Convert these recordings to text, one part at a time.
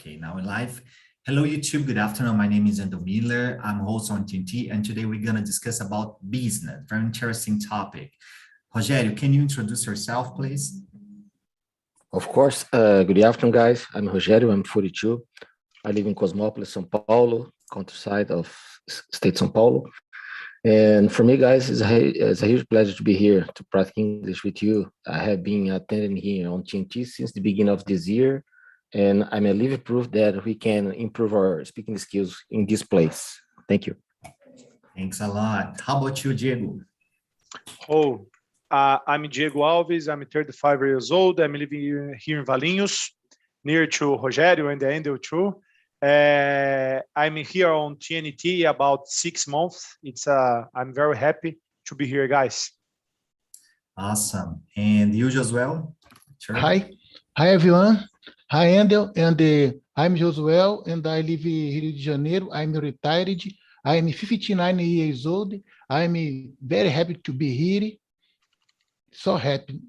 Okay, now in live. Hello, YouTube. Good afternoon. My name is Endo Miller. I'm host on TNT, and today we're going to discuss about business. Very interesting topic. Rogério, can you introduce yourself, please? Of course. Good afternoon, guys. I'm Rogério. I'm 42. I live in Cosmópolis, São Paulo, countryside of state São Paulo. And for me, guys, it's a huge pleasure to be here to practice English with you. I have been attending here on TNT since the beginning of this year, and I'm a living proof that we can improve our speaking skills in this place. Thank you. Thanks a lot. How about you, Diego? I'm Diego Alves. I'm 35 years old. I'm living here in Valinhos, near to Rogério and the Endo too. I'm here on TNT about 6 months. I'm very happy to be here, guys. Awesome. And you, Josuel? Sure. Hi everyone. Hi, Endo, and I'm Josuel, and I live in Rio de Janeiro. I'm retired. I'm 59 years old. I'm very happy to be here. So happy.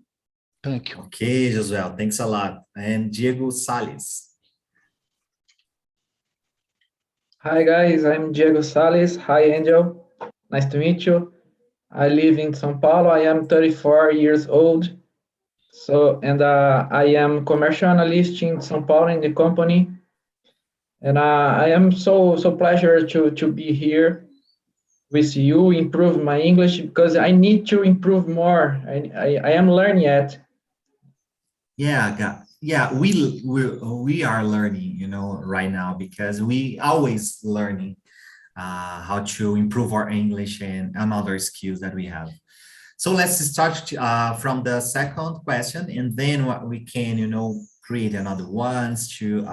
Thank you. Okay, Josuel. Thanks a lot. And Diego Salles. Hi guys, I'm Diego Salles. Hi Angel, nice to meet you. I live in São Paulo. I am 34 years old. I am commercial analyst in São Paulo in the company. And I am so pleasure to be here with you, improve my English because I need to improve more. I am learning yet. Yeah, we are learning, right now, because we always learning how to improve our English and other skills that we have. So let's start from the second question, and then we can, create another ones to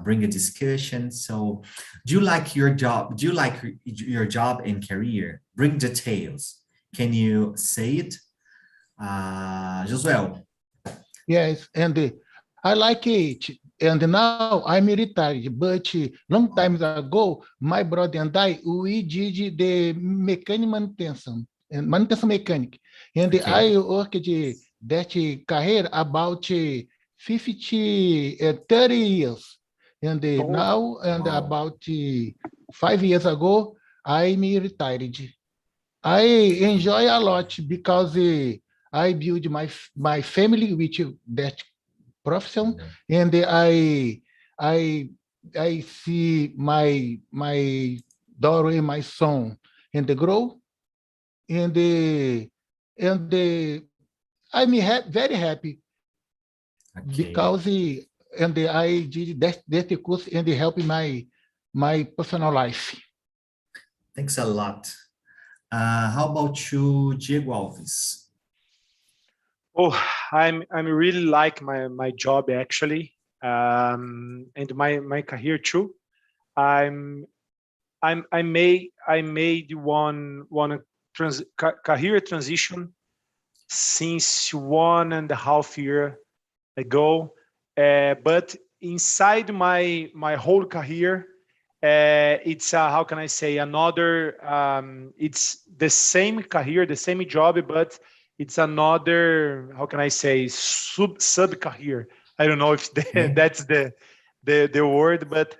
bring a discussion. So, do you like your job? Do you like your job and career? Bring details. Can you say it, Josuel? Yes, and I like it. And now I'm retired, but long time ago, my brother and I, we did the mechanic maintenance mechanic. And Okay. I worked that career about 30 years. And now, and Wow. about 5 years ago, I'm retired. I enjoy a lot because I build my family with that profession, and I see my daughter and my son and they grow, and I'm very happy Okay. because I did that course and help my personal life. Thanks a lot. How about you, Diego Alves? I'm really like my job actually, and my career too. I made one career transition since 1.5 years ago, but inside my whole career, it's how can I say, another it's the same career, the same job, but it's another, how can I say, sub career. I don't know if that's the word, but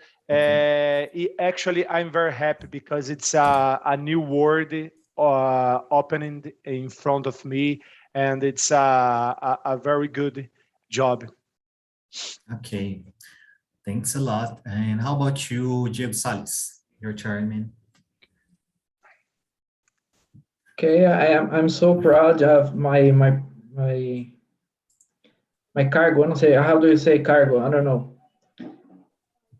actually I'm very happy because it's a new world opening in front of me, and it's a very good job. Okay. Thanks a lot. And how about you, Diego Salles? Your turn, man. Okay, I'm so proud of my cargo. I don't say, how do you say cargo? I don't know.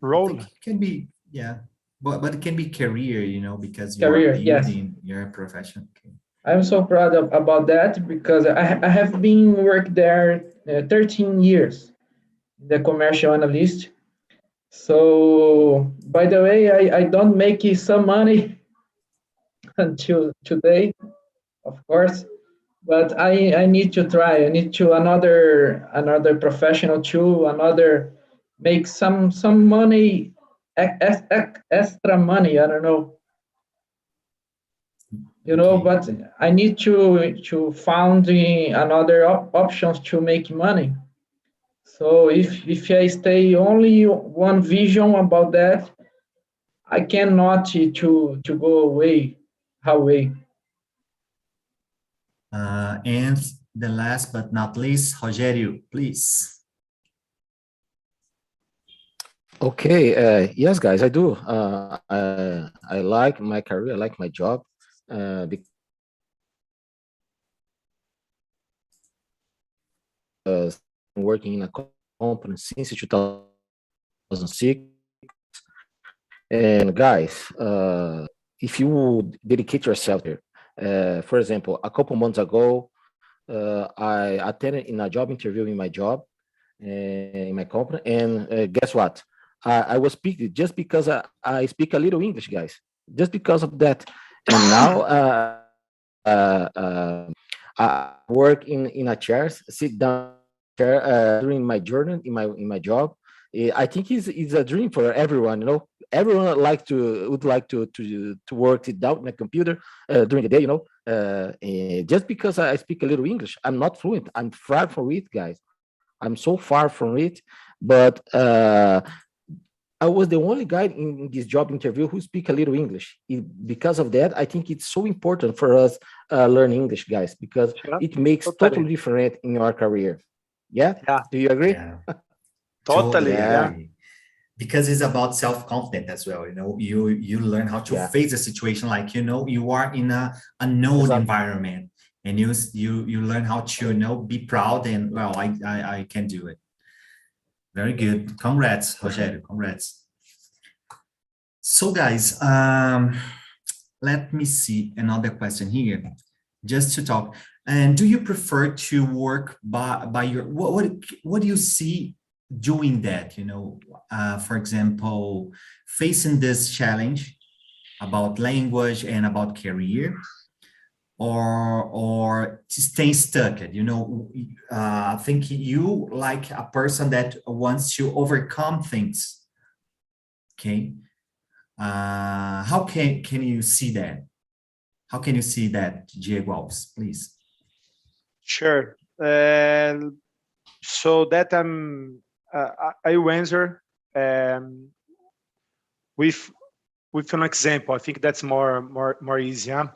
Role. I think it can be, yeah, but it can be career, because you Career, are yes. building your profession. Okay. I'm so proud about that because I have been working there 13 years, the commercial analyst. So, by the way, I don't make some money until today, of course, but I need to try. I need to another professional too, make some money, extra money. I don't know. Okay. But I need to find another options to make money. So if I stay only one vision about that, I cannot to go away. And the last but not least, Rogério, please. Okay, yes, guys, I do. I like my career, I like my job, because I'm working in a company since 2006. And guys, if you dedicate yourself here, for example, a couple months ago, I attended in a job interview in my job, in my company, and guess what? I was speaking just because I speak a little English, guys, just because of that. And now I work in a chair, sit down chair during my journey in my job. I think it's a dream for everyone. You know, everyone would like to work it down in a computer during the day. You know, just because I speak a little English, I'm not fluent. I'm far from it, guys. I'm so far from it, but I was the only guy in this job interview who speak a little English. Because of that, I think it's so important for us learn English, guys, because Yeah, it makes totally. totally different in your career. Yeah? Yeah. Do you agree? Yeah, Totally. Yeah. agree. Because it's about self-confidence as well. You know, you learn how to Yeah. face a situation, like, you know, you are in a known Exactly. environment, and you learn how to, you know, be proud and, well, I can do it. Very good. Congrats, Rogério. Congrats. So guys, let me see another question here, just to talk. And do you prefer to work by your, what do you see doing that, you know, for example, facing this challenge about language and about career, or stay stuck, you know? I think you like a person that wants to overcome things. Okay. How can you see that? How can you see that, Diego Alves, please? Sure. So that I will answer with an example. I think that's more easy. Yeah?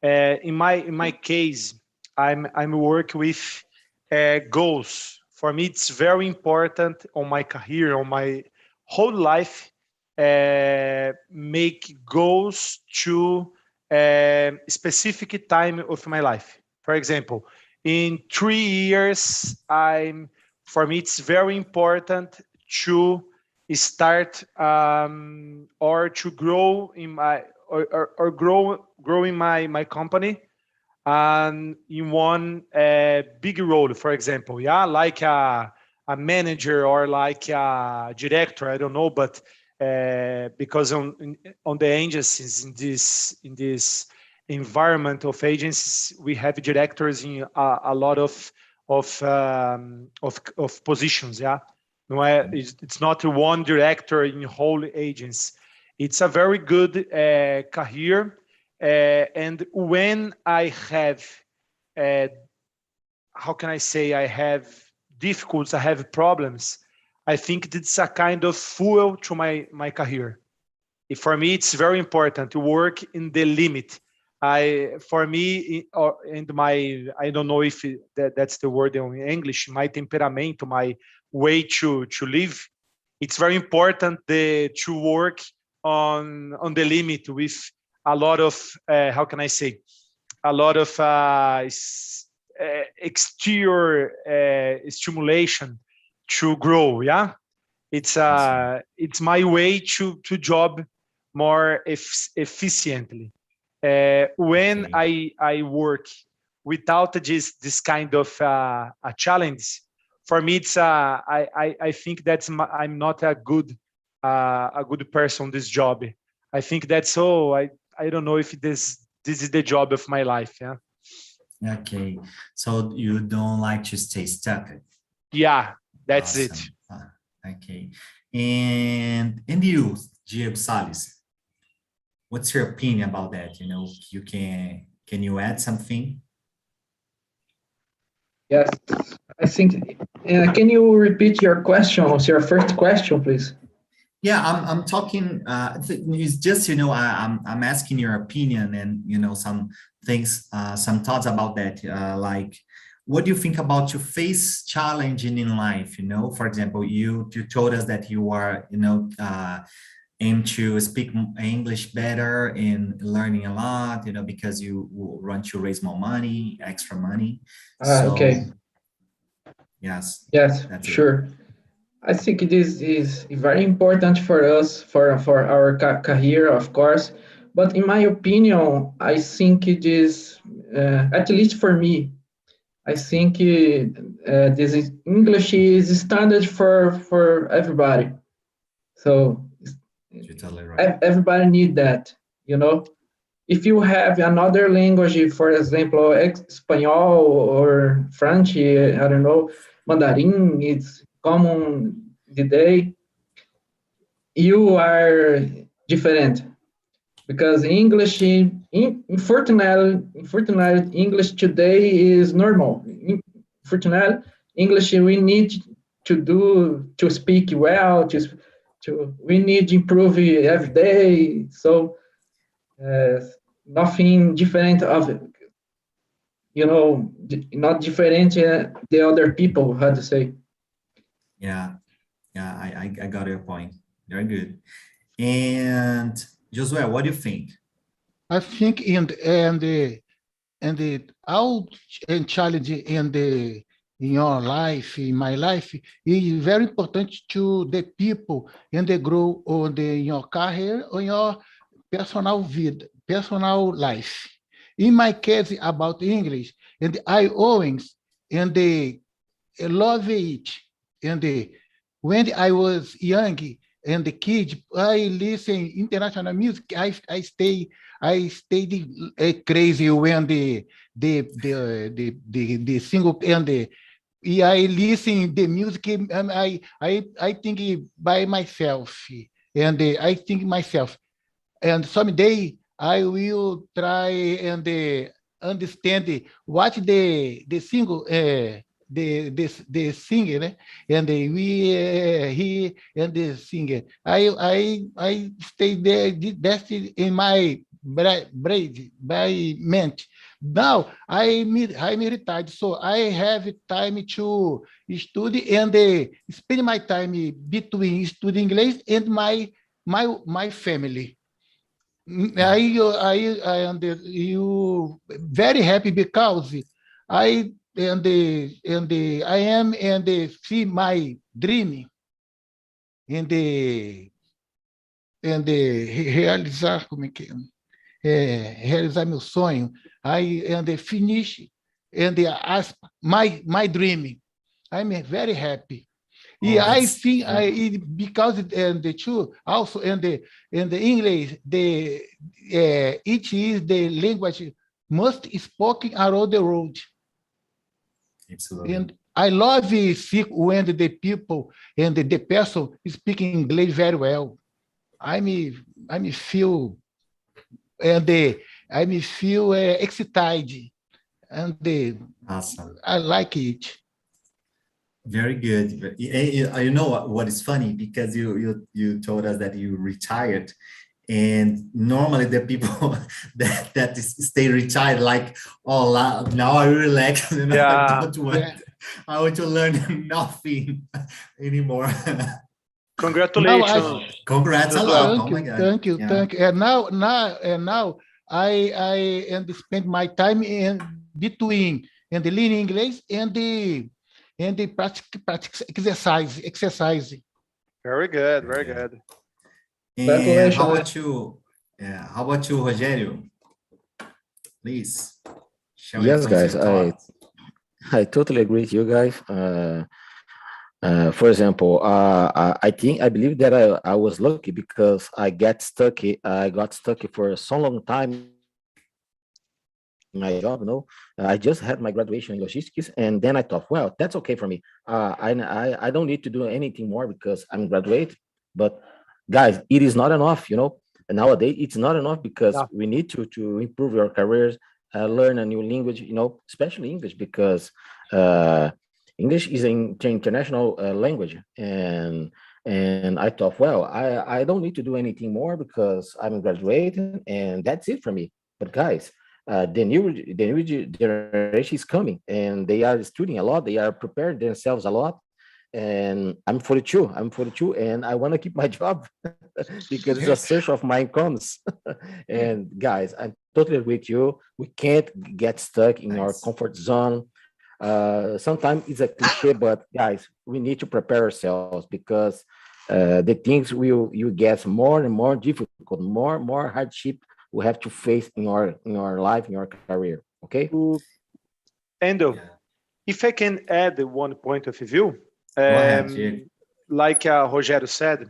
In my case, I'm work with goals. For me, it's very important on my career, on my whole life. Make goals to specific time of my life. For example, in 3 years, for me it's very important to start or to grow in my or grow in my company and in one big role, for example, yeah, like a manager or like a director, I don't know, but because on the agencies in this environment of agencies, we have directors in a lot of positions. Yeah, no, it's not one director in whole agents. It's a very good career, and when I have, how can I say, I have difficulties, I have problems, I think it's a kind of fuel to my career. For me, it's very important to work in the limit. For me, and my, I don't know if that's the word in English, my temperamento, my way to live, it's very important to work on the limit with a lot of, how can I say, a lot of exterior stimulation to grow. Yeah, it's my way to job more efficiently. When I work without this kind of a challenge, for me it's I think that's I'm not a good person this job. I think that's so I don't know if this is the job of my life. Yeah. Okay, so you don't like to stay stuck. Yeah, that's Awesome. it. Okay, and you, Diego Salles, what's your opinion about that? You know, can you add something? Yes, I think Can you repeat your question, your first question, please? Yeah, I'm talking. It's just I'm asking your opinion and some things, some thoughts about that. Like, what do you think about to face challenging in life? For example, you told us that you are aim to speak English better and learning a lot. Because you want to raise more money, extra money. So Okay. yes, Yes, that's it. sure. I think this is very important for us, for our career, of course. But in my opinion, I think it is, at least for me, I think this is, English is standard for everybody. So You're totally right. everybody need that, you know. If you have another language, for example, Espanol or French, I don't know, Mandarin, it's common today, you are different because English, unfortunately, English today is normal. Unfortunately, English we need to speak well, we need to improve every day. So nothing different of not different the other people, how to say. Yeah, I got your point. Very good. And Josué, what do you think? I think and the out and challenge in your life, in my life, is very important to the people and they grow on your career or your personal vida, personal life. In my case about English, and I always and they love it. And when I was young and the kid, I listen international music. I stayed crazy when the single and I listen the music. I think by myself, and I think myself. And someday I will try and understand what the single the singer, né? And he and the singer. I stay there. That's in my brain, my ment. Now I'm retired, so I have time to study and spend my time between studying English and my family. I am you very happy because I I am and see my dream and realizar como é que realizar meu sonho. I and finish and ask my dream. I'm very happy. Yeah, I think because and the two also and the English it is the language most spoken around the world. Absolutely. And I love see when the people and the person speaking English very well. I me feel and I me feel excited and Awesome. I like it. Very good. You know what is funny, because you told us that you retired, and normally the people that stay retired, like, oh, now I relax, Yeah. I don't want, I want to learn nothing anymore. Congratulations. Congrats a lot. Oh my God. Thank you. And now I and spend my time in between and the learning English and the practice exercise. Very good. Very good. And how about you? How about you, Rogério? Please. Yes, guys, I totally agree with you guys. For example, I believe that I was lucky because I got stuck for so long time in my job. I just had my graduation in logistics, and then I thought, well, that's okay for me. I don't need to do anything more because I'm graduate. But guys, it is not enough. And nowadays it's not enough because we need to improve your careers, learn a new language. Especially English, because English is an international language, and I thought, well, I don't need to do anything more because I'm graduating, and that's it for me. But guys, the new generation is coming, and they are studying a lot. They are preparing themselves a lot. And I'm 42. I'm 42, and I want to keep my job because it's a source of my incomes. And guys, I'm totally with you. We can't get stuck in our Nice. comfort zone. Sometimes it's a cliche, but guys, we need to prepare ourselves because the things will you get more and more difficult, more hardship we have to face in our life, in our career. Okay. Endo, Yeah. if I can add one point of view, Go ahead, Diego. like Rogério said,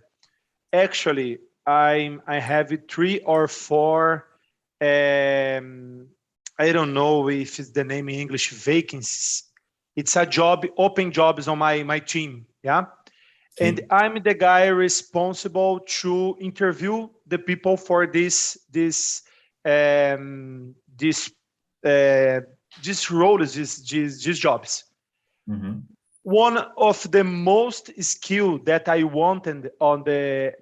actually, I have 3 or 4. I don't know if it's the name in English, vacancies. It's a job, open jobs on my team. Yeah. And Okay. I'm the guy responsible to interview the people for this roles, these jobs. Mhm. One of the most skill that I wanted on the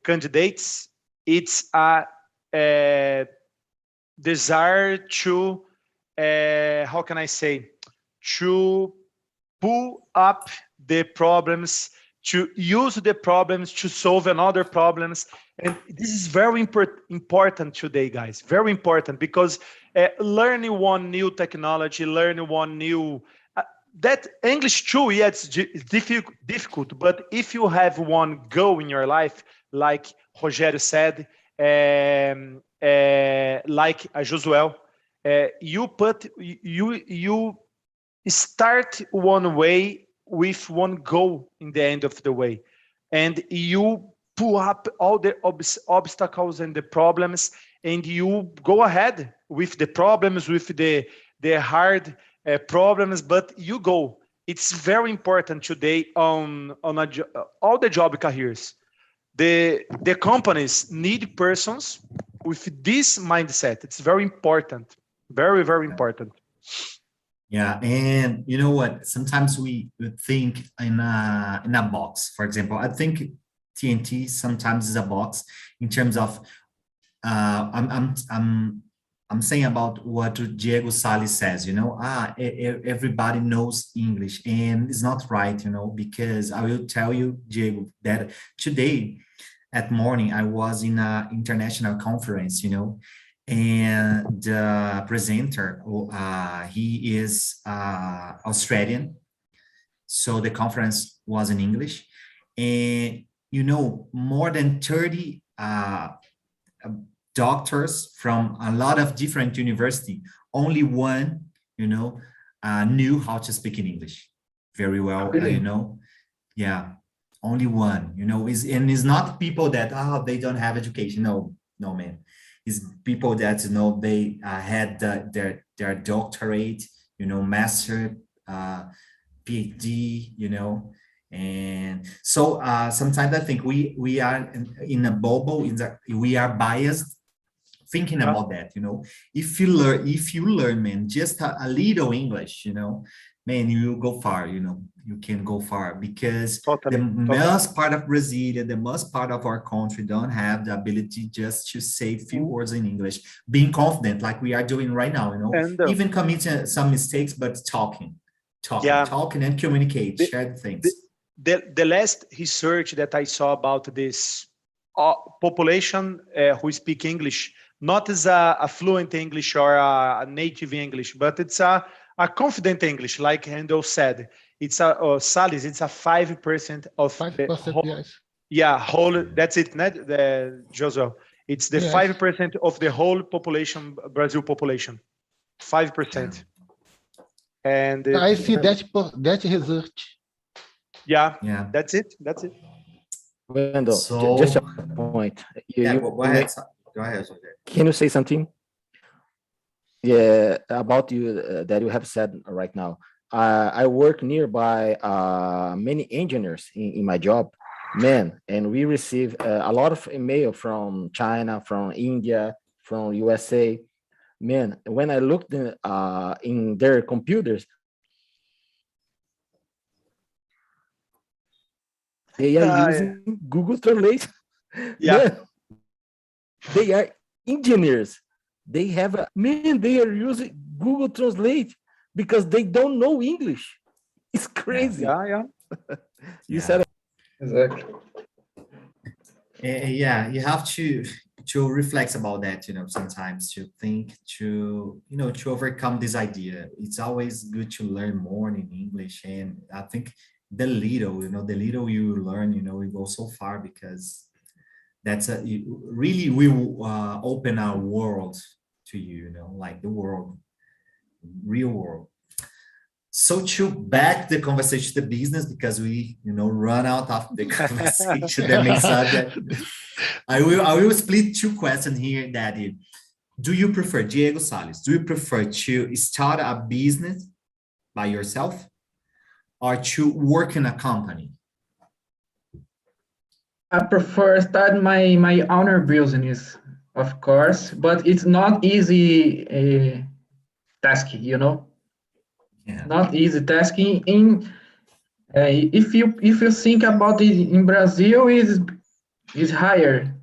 candidates, it's a desire to how can I say, to pull up the problems, to use the problems to solve another problems. And this is very important today, guys. Very important because learning one new technology, learning one new that English too, yeah, it's difficult. But if you have one goal in your life, like Rogério said, like Josuel, you start one way with one goal in the end of the way, and you pull up all the obstacles and the problems, and you go ahead with the problems, with the hard problems, but you go. It's very important today on all the job careers. The companies need persons with this mindset. It's very important, very very important. Yeah, and you know what? Sometimes we would think in a box. For example, I think TNT sometimes is a box in terms of I'm saying about what Diego Salles says. You know, everybody knows English, and it's not right. You know, because I will tell you, Diego, that today at morning I was in a international conference. You know, and the presenter, he is Australian, so the conference was in English, and you know, more than 30 doctors from a lot of different university, only one, you know, knew how to speak in English very well, Really? you know. Yeah, only one, you know, and it's not people that they don't have education. No, man. It's people that, you know, they had their doctorate, you know, master, PhD, you know. And so sometimes I think we are in a bubble, we are biased thinking Yeah. about that, you know. If you learn, man, just a little English, you know, man, you will go far, you know. You can go far because the Totally. most part of Brazil, the most part of our country don't have the ability just to say a few words in English, being confident like we are doing right now, you know, And even committing some mistakes, but yeah, talking and communicate, the, share the things. the last research that I saw about this population who speak English, not as a fluent English or a native English, but it's a confident English, like Handel said. It's Salles, it's a 5% of the 5%, whole, yes. yeah, whole, that's it, not the Josué. It's the Yes. 5% of the whole population, Brazil population, 5%. And I see that research. yeah, Yeah. that's it. That's it. Wendell, just a So point. yeah, You, go you ahead. may, Go ahead, Jose. can you say something? Yeah, about you that you have said right now. I work nearby many engineers in my job, man, and we receive a lot of email from China, from India, from USA. man, when I looked in their computers, they are using Google Translate. Yeah. Man, they are engineers. They have they are using Google Translate because they don't know English. It's crazy. Yeah. You said Exactly. Yeah, you have to reflect about that, sometimes to think, to overcome this idea. It's always good to learn more in English. And I think the little you learn, we go so far, because it really will open our world to you, like the world, real world. So to back the conversation to the business, because we, run out of the conversation, the main subject. I will split two questions here, Daddy. Do you prefer, Diego Salles, do you prefer to start a business by yourself or to work in a company? I prefer start my own business, of course, but it's not easy task, Yeah. Not easy task. If you think about it, in Brazil is higher.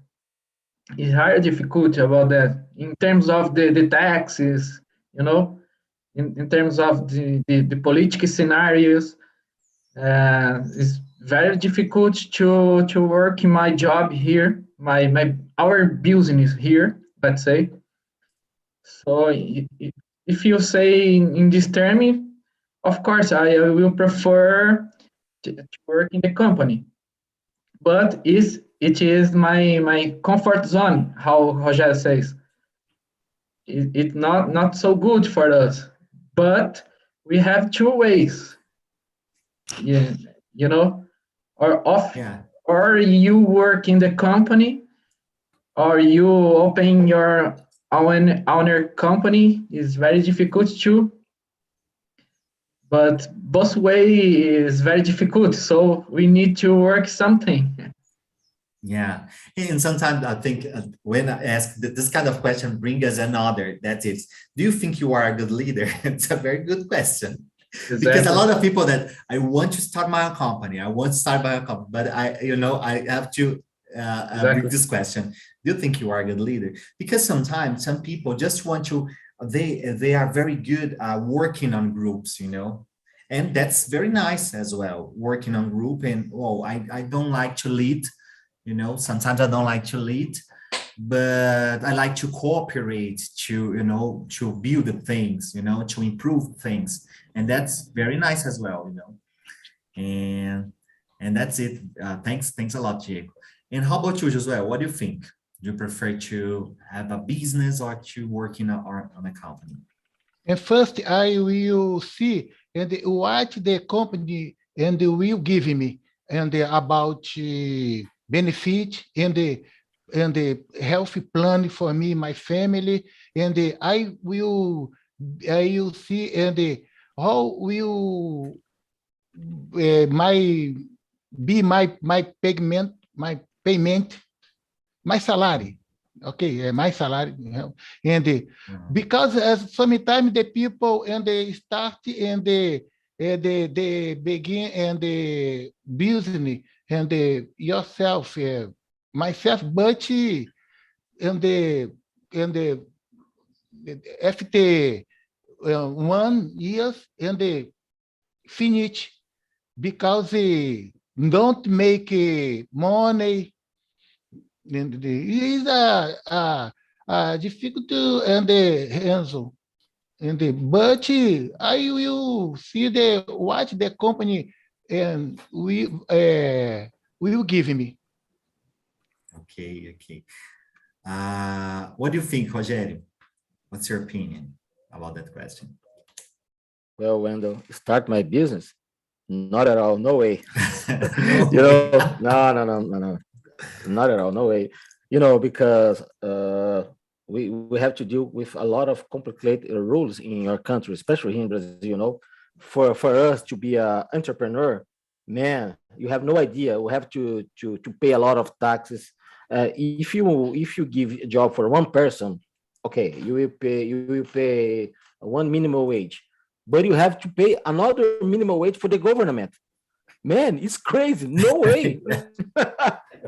It's higher difficulty about that in terms of the taxes, in terms of the political scenarios. It's very difficult to work in my job here, our business here, let's say. So if you say in this term, of course I will prefer to work in the company, but it is my comfort zone, how Roger says. It's not so good for us, but we have two ways. Yeah, or off, Yeah. or you work in the company, or you open your own company. Is very difficult too, but both way is very difficult. So we need to work something. Yeah. And sometimes I think when I ask this kind of question, bring us another, that's it. Do you think you are a good leader? It's a very good question. Exactly. Because a lot of people that I want to start my own company, but I have to bring this question. Do you think you are a good leader? Because sometimes some people just want to, they are very good working on groups, and that's very nice as well, working on group. And I don't like to lead, sometimes I don't like to lead, but I like to cooperate, to build the things, to improve things. And that's very nice as well, and that's it. Thanks a lot, Diego. And how about you, Josué? What do you think? Do you prefer to have a business or to work on a company? And first, I will see and what the company and will give me and about benefit and the healthy plan for me, my family, and I will see and how will my payment, my salary. Okay, my salary, and because as sometimes the people and they start and they begin and the business and yourself, myself, but and the after 1 year and finish because don't make money. And is a difficult and Enzo. But I will see what the company and will give me. Okay. What do you think, Rogério? What's your opinion about that question? well, Wendell, start my business? Not at all. No way. No. No. Not at all. No way. Because we have to deal with a lot of complicated rules in your country, especially here in Brazil. For us to be an entrepreneur, man, you have no idea. We have to pay a lot of taxes. If you give a job for one person, okay, you will pay one minimum wage, but you have to pay another minimum wage for the government. Man, it's crazy. No way.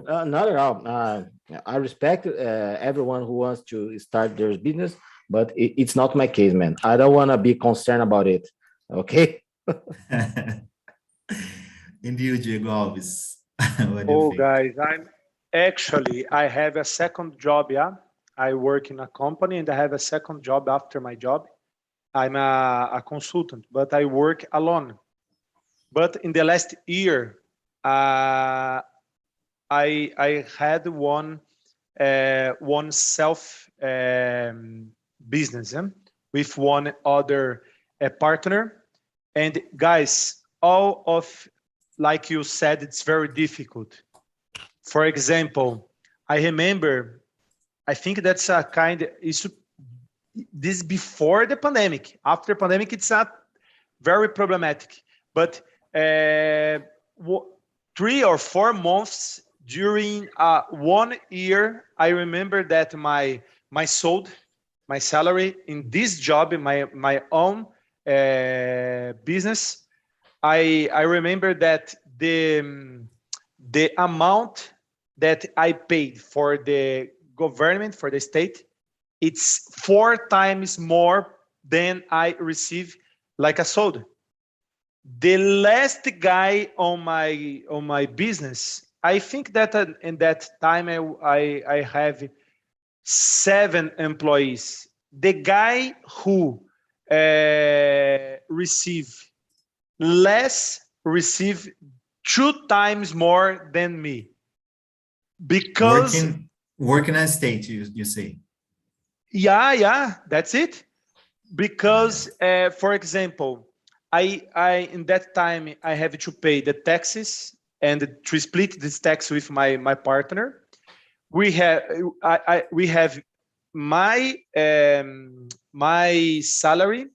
Not at all. I respect everyone who wants to start their business, but it's not my case, man. I don't want to be concerned about it. Okay. And you, Diego Alves, what do you Oh, think? guys, I have a second job. Yeah, I work in a company and I have a second job after my job. I'm a consultant, but I work alone. But in the last year, I had one self business with one other partner. And guys, all of like you said, it's very difficult. For example, I remember, I think that's a kind is this before the pandemic. After pandemic, it's not very problematic. But 3 or 4 months during 1 year, I remember that my sold my salary in this job in my own business. I remember that the amount that I paid for the government, for the state, it's 4 times more than I receive like a sold. The last guy on my business, I think that in that time I have 7 employees. The guy who receive less receive 2 times more than me, because Working as state, you say. yeah, that's it. Because for example, I in that time I have to pay the taxes and to split this tax with my partner. We have we have my salary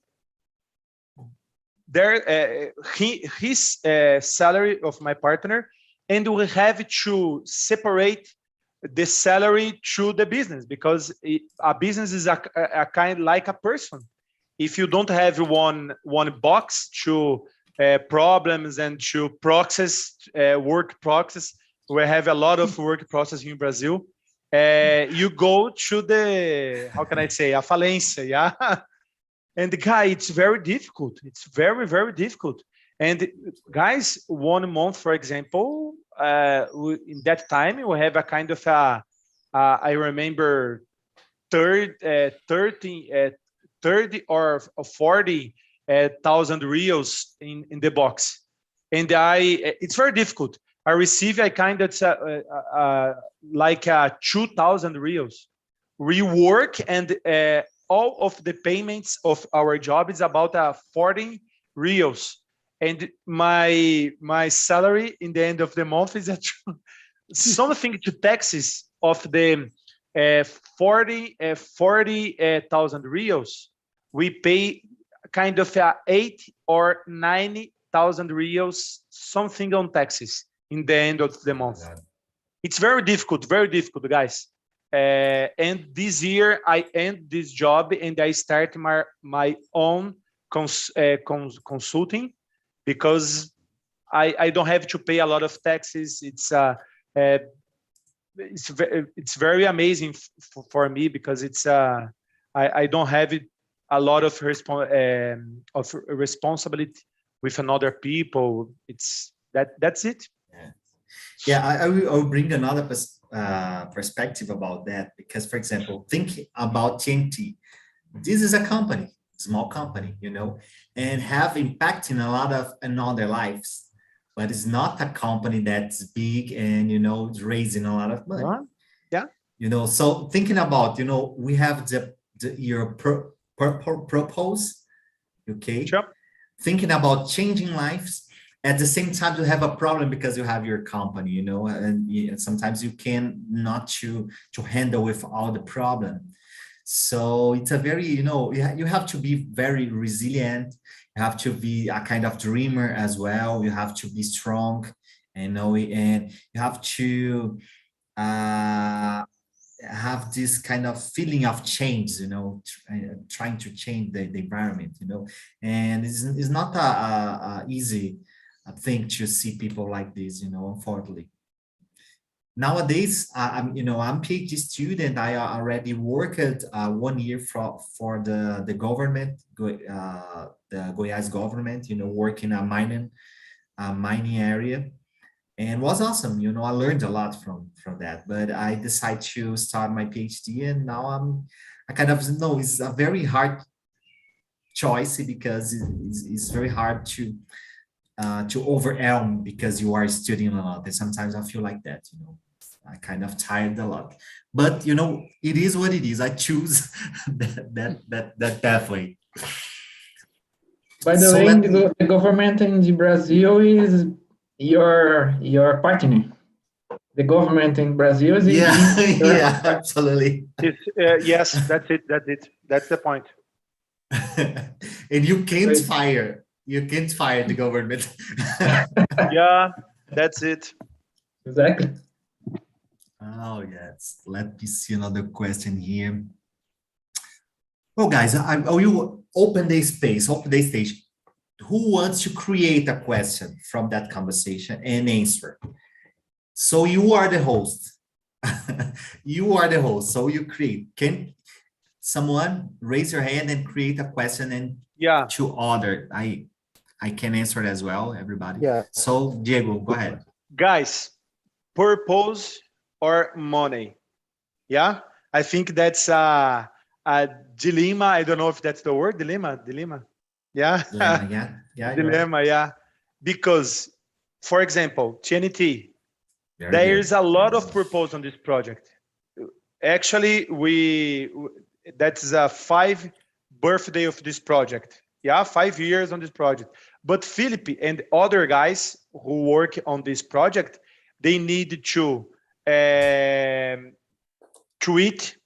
there, his salary of my partner, and we have to separate the salary to the business, because a business is a kind like a person. If you don't have one box to problems and to process work process, we have a lot of work process in Brazil. You go to the, how can I say, a falência, yeah. And the guy, it's very difficult. It's very, very difficult. And guys, 1 month, for example, in that time, we have a kind of I remember 30 or 40,000 reals in the box. And it's very difficult. I receive a kind of like 2,000 reals. We work and all of the payments of our job is about 40 reals, and my salary in the end of the month is something to taxes of the 40,000 reals. We pay kind of 8 or 9,000 reals, something on taxes in the end of the month. It's very difficult, guys. And this year I end this job and I start my own consulting, because I don't have to pay a lot of taxes. It's very amazing for me, because it's I don't have a lot of responsibility with another people. That's it. Yeah, I will bring another perspective about that, because, for example, think about TNT. This is a company, small company, and have impact in a lot of another lives, but it's not a company that's big and, it's raising a lot of money. Yeah. So thinking about, we have your purpose, okay? Sure. Thinking about changing lives. At the same time, you have a problem because you have your company, and sometimes you can not to handle with all the problem. So it's a very, you have to be very resilient. You have to be a kind of dreamer as well. You have to be strong, and you have to have this kind of feeling of change, trying to change the environment, and it's not a easy thing to see people like this, unfortunately. Nowadays, I'm PhD student. I already worked 1 year for the government, the Goiás government, work in a mining area, and was awesome. I learned a lot from that. But I decided to start my PhD, and now I kind of know it's a very hard choice because it's very hard to overwhelm because you are studying a lot, and sometimes I feel like that. I kind of tired a lot, but it is what it is. I choose that pathway. By the way, the government in Brazil is your partner. The government in Brazil is yeah, absolutely. Yes, that's it. That's the point. And you can't fire the government. Yeah, that's it. Exactly. Oh, yes. Let me see another question here. Well, guys, I will open the space, open the stage. Who wants to create a question from that conversation and answer? So you are the host. You are the host. So you create. Can someone raise your hand and create a question and to other? I can answer it as well, everybody. Yeah. So Diego, go ahead. Guys, purpose or money? Yeah, I think that's a dilemma. I don't know if that's the word. Dilemma. Yeah. Dilemma, yeah. Dilemma, yeah. Because, for example, TNT, Very there's good. a lot of purpose on this project. Actually, that's a 5th birthday of this project. Yeah, 5 years on this project. But Philip and other guys who work on this project, they need to tweet,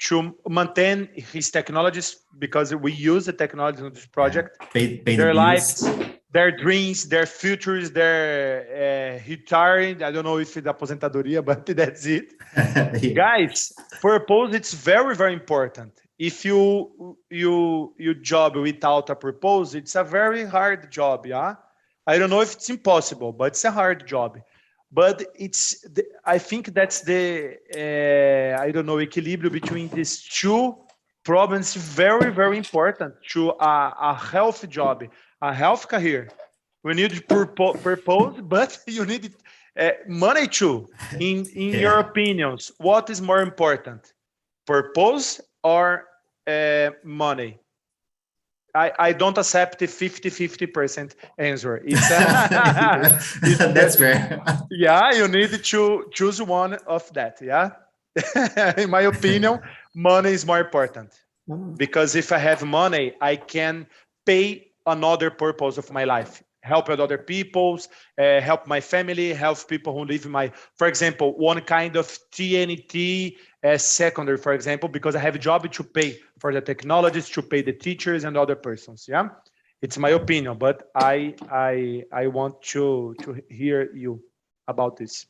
to maintain his technologies, because we use the technology on this project. Pay their the lives, bills. their dreams, their futures, their retiring. I don't know if it's aposentadoria, but that's it. Yeah. Guys, purpose, it's very, very important. If you job without a purpose, it's a very hard job, yeah? I don't know if it's impossible, but it's a hard job. But I think that's the, I don't know, equilibrium between these two problems, very, very important to a healthy job, a health career. We need purpose, but you need money too. In your opinions, what is more important, purpose or money? I don't accept the 50% answer. It's that's fair. Yeah, you need to choose one of that. Yeah, in my opinion, money is more important, because if I have money, I can pay another purpose of my life, help other people's, help my family, help people who live in my, for example, one kind of TNT secondary, for example, because I have a job to pay for the technologists, to pay the teachers and other persons. Yeah, it's my opinion, but I want to hear you about this.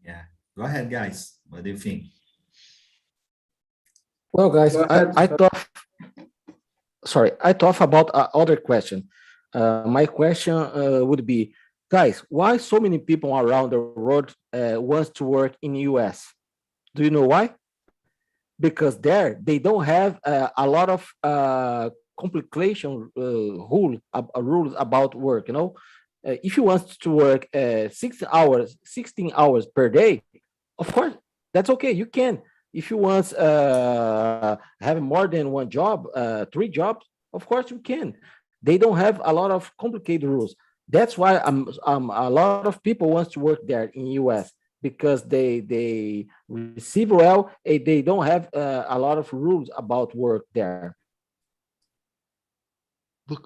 Yeah, go ahead, guys. What do you think? Well, guys, I thought about other question. My question would be, guys, why so many people around the world wants to work in the US? Do you know why? Because there they don't have a lot of complication rules about work. If you want to work 16 hours per day, of course that's okay. You can. If you want have more than one job, 3 jobs, of course you can. They don't have a lot of complicated rules. That's why a lot of people want to work there in US, because they receive well. They don't have a lot of rules about work there.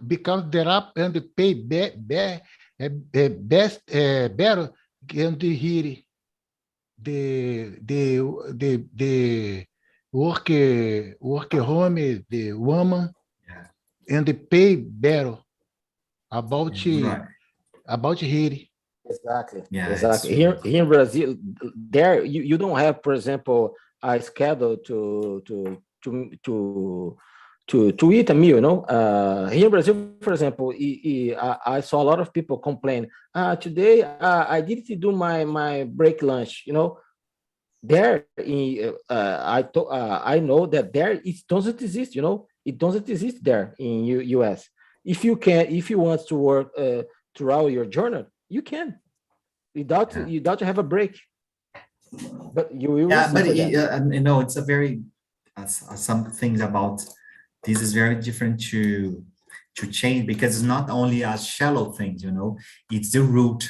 Because they're up and they pay better than here. The work home, the woman, and they pay better about here. Exactly. Yeah, exactly. Here in Brazil, there you don't have, for example, I schedule to eat a meal, you know. Here in Brazil, for example, I saw a lot of people complain, today I didn't do my break lunch, you know. There, I know that there it doesn't exist, you know. It doesn't exist there in US. If you want to work throughout your journal, you can, without to have a break. But you will Yeah, but receive that. you know, it's a very some things about this is very different to change, because it's not only a shallow thing, you know, it's the root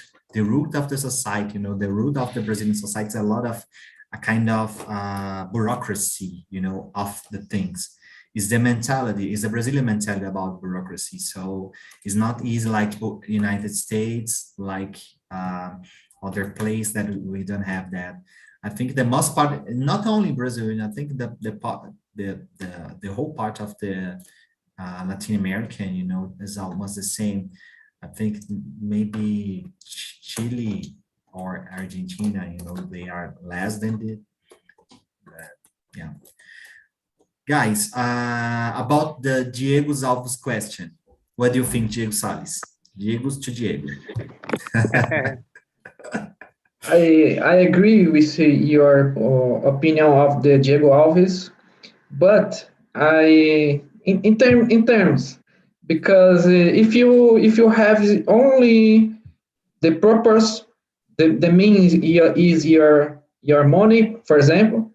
of the society, you know, the root of the Brazilian society is a lot of a kind of bureaucracy, you know, of the things. Is the mentality, is the Brazilian mentality about bureaucracy. So it's not easy like United States, like other place that we don't have that. I think the most part, not only Brazil, I think the whole part of the Latin American, you know, is almost the same. I think maybe Chile or Argentina, you know, they are less than the, yeah. Guys, about the Diego Alves question. What do you think, Diego Salles? Diego's to Diego. I agree with your opinion of the Diego Alves, but in terms, because if you have only the purpose, the means is your money, for example.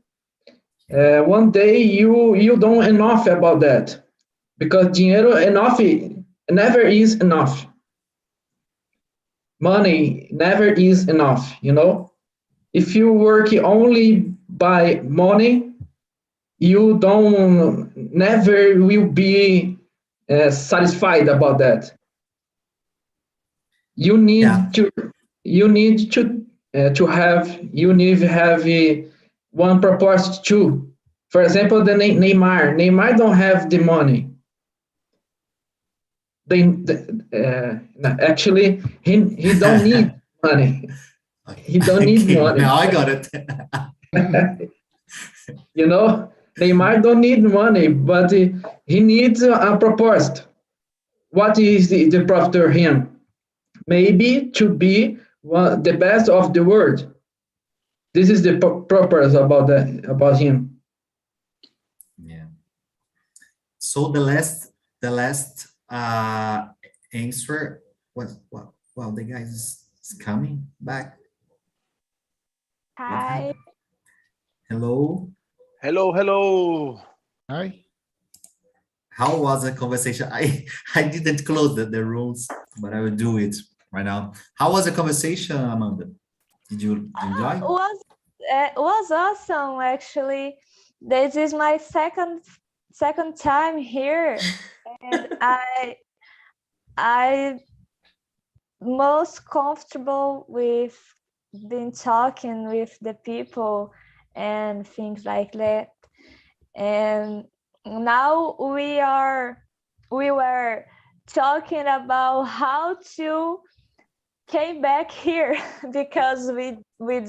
One day you don't enough about that, because dinheiro enough never is enough. Money never is enough, you know. If you work only by money, you don't never will be satisfied about that. You need Yeah. you need to have one purpose too. For example, the Neymar don't have the money. Actually he don't need money. He don't need Okay, money. now I got it. You know, Neymar don't need money, but he needs a purpose. What is the profit for him? Maybe to be the best of the world. This is the purpose about him. Yeah. So the last answer was, well, the guy is coming back. Hi. Hello. Hello. Hi. How was the conversation? I didn't close the rooms, but I will do it right now. How was the conversation, Amanda? Did you enjoy? It was awesome, actually. This is my second time here, and I most comfortable with been talking with the people and things like that. And now we were talking about how to came back here because we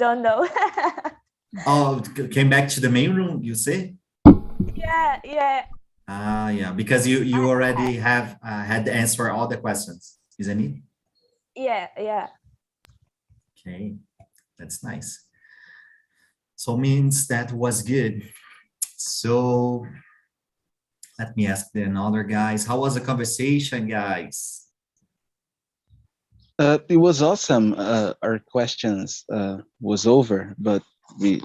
don't know. Oh, came back to the main room, you say? Yeah. Yeah, because you already have had to answer all the questions, isn't it? Yeah. Okay, that's nice. So means that was good. So let me ask the other guys. How was the conversation, guys? It was awesome. Our questions was over, but we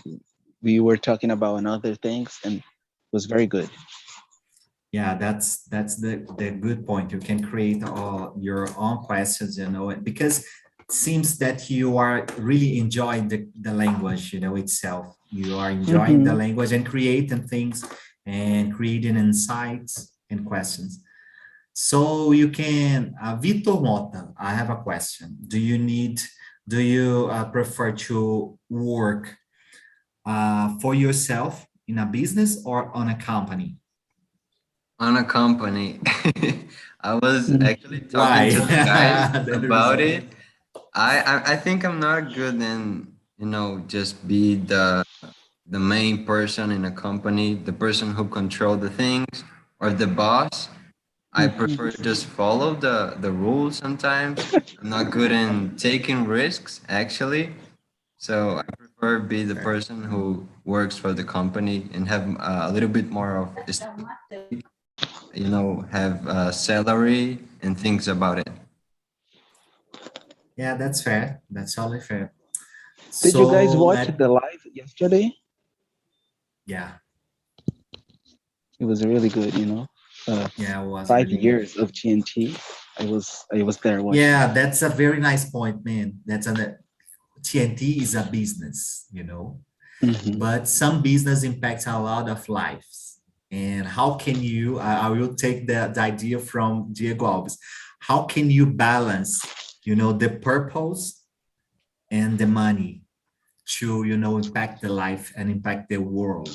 were talking about other things, and it was very good. Yeah, that's the good point. You can create your own questions, you know, because it seems that you are really enjoying the language, you know, itself. You are enjoying the language and creating things and creating insights and questions. So you can, Vitor Mota, I have a question. Do you prefer to work for yourself in a business or on a company? On a company. I was actually talking to the guys about it. I think I'm not good in, you know, just be the the main person in a company, the person who control the things, or the boss. I prefer just follow the rules sometimes. I'm not good in taking risks, actually. So I prefer be the person who works for the company and have a little bit more of, have a salary and things about it. Yeah, that's fair. That's totally fair. Did you guys So watch the live yesterday? Yeah, It was really good, yeah, it was 5 really good. years of TNT. I was there watching. Yeah, that's a very nice point, man. TNT is a business, Mhm. but some business impacts a lot of lives. And how can you, I will take the idea from Diego Alves. How can you balance, the purpose and the money to, impact the life and impact the world?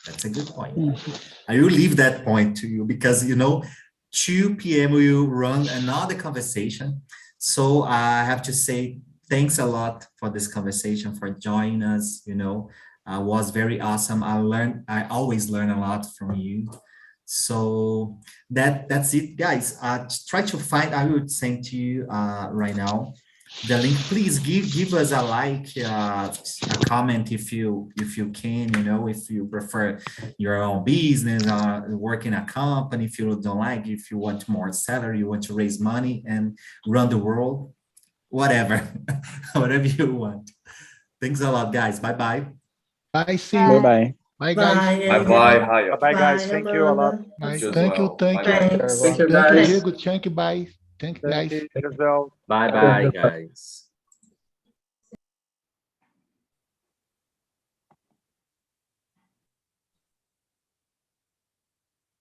That's a good point. I will leave that point to you because, 2 p.m. we will run another conversation. So I have to say thanks a lot for this conversation, for joining us, was very awesome. I always learn a lot from you. So that's it, guys. Try to find, I will send to you right now the link. Please give us a like, a comment if you can, if you prefer your own business or work in a company. If you don't like, if you want more salary, you want to raise money and run the world, whatever, whatever you want. Thanks a lot, guys. Bye bye. Bye, see you. Bye-bye. Bye, guys. Bye-bye, Raia. Bye, guys. Thank you a lot. Bye. You as Thank you. well. Thank you. Bye-bye. Thank you, Thank you, guys. Diego. Thank you. Bye. Thank you, guys. Thank you as well. Bye-bye, guys.